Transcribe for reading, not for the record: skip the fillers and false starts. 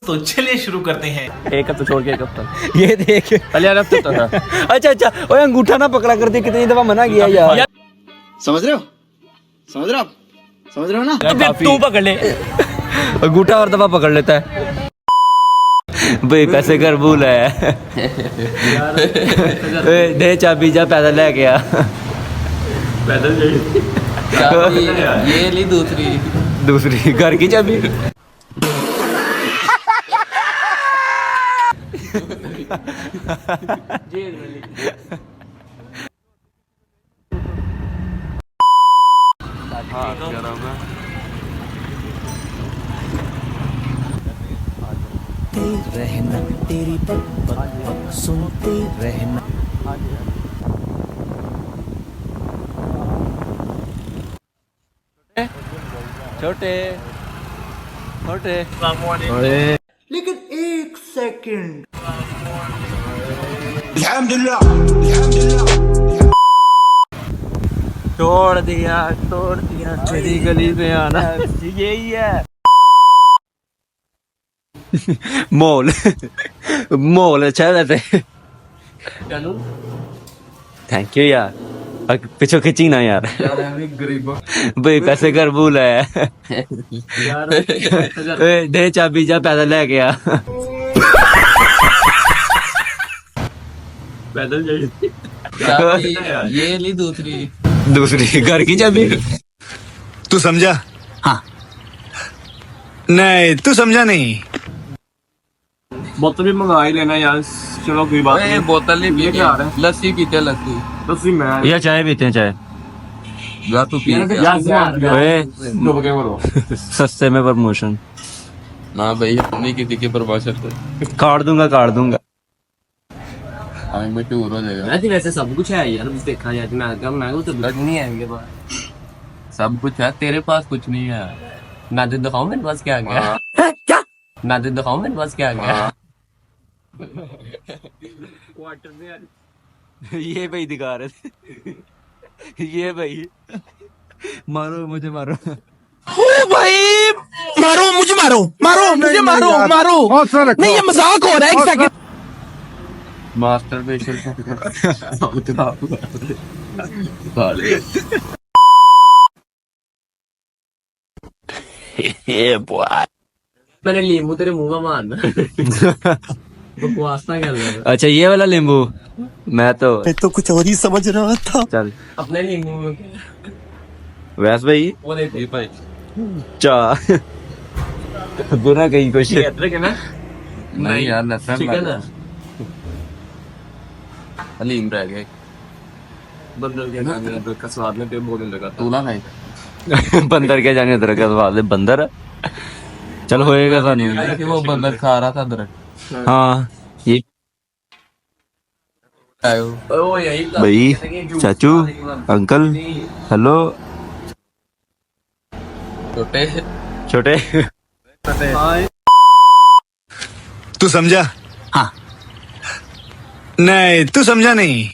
तो चलिए शुरू करते हैं। एक हफ्ता छोड़ के एक हफ्ता ये देख पहले यार हफ्ता था। अच्छा अच्छा ओए अंगूठा ना पकड़ा करती, कितनी दफा मना किया यार। समझ रहे हो ना। तू पकड़ ले। अंगूठा और दफा पकड़ लेता है भाई, पैसे कर भूल है। दे चाबी, जा पैदल लेके आ। चाबी ये ली दूसरी घर की चाबी। रहना तेरी बक बक बक सुनते रहना। छोटे छोटे लेकिन एक सेकंड। तोड़ दिया तेरी गली में आना यही है। मोल अच्छा है वैसे। थैंक यू यार, पीछे खींची ना यार। भाई पैसे कर भूल है। दे चाबी, जा पैदल लेके आ। चाबी ये ली दूसरी घर की चाबी। तू समझा? हाँ। नहीं, तू समझा नहीं। बोतल भी मंगा ही लेना यार। चलो कोई बात नहीं, बोतल नहीं पी क्या रहा है। लस्सी पीते हैं, लस्सी मैं या चाय पीते हैं, चाय या तू पी सस्ते में प्रमोशन ना भाई, नहीं किसी की प्रमोशन तो काट दूंगा। हमें मशहूर हो जाएगा। वैसे सब कुछ है यार, देखा जाए तो मैं तो ब्लड नहीं है मेरे पास। सब कुछ है, तेरे पास कुछ नहीं है। ना तो दिखाऊं मेरे पास क्या गया। क्या ना तो दिखाऊं मेरे पास क्या गया। ये भाई दिखा रहे थे। ये भाई मारो मुझे, मारो भाई मारो मुझे, मारो नहीं, ये मजाक हो रहा है। एक सेकंड। मास्टर फेशियल मैंने नींबू तेरे मुंह में मारना। बकवास ना कर ले। अच्छा ये वाला नींबू, मैं तो कुछ और ही समझ रहा था। चल अपने नींबू में वैस भाई वो देखो भाई चा बुरा कहीं कुछ। अदरक है ना। नहीं यार, लसन चिकन है। हलीम रह गए। बंदर के खाने अदरक का स्वाद में तेरे बोलने लगा तू ना खाई। बंदर क्या जाने अदरक का स्वाद है, बंदर चल होएगा सानू। वो बंदर खा रहा था अदरक। हाँ ये ओ यही भाई, चाचू, अंकल, हेलो छोटे। तू समझा? हाँ। नहीं, तू समझा नहीं।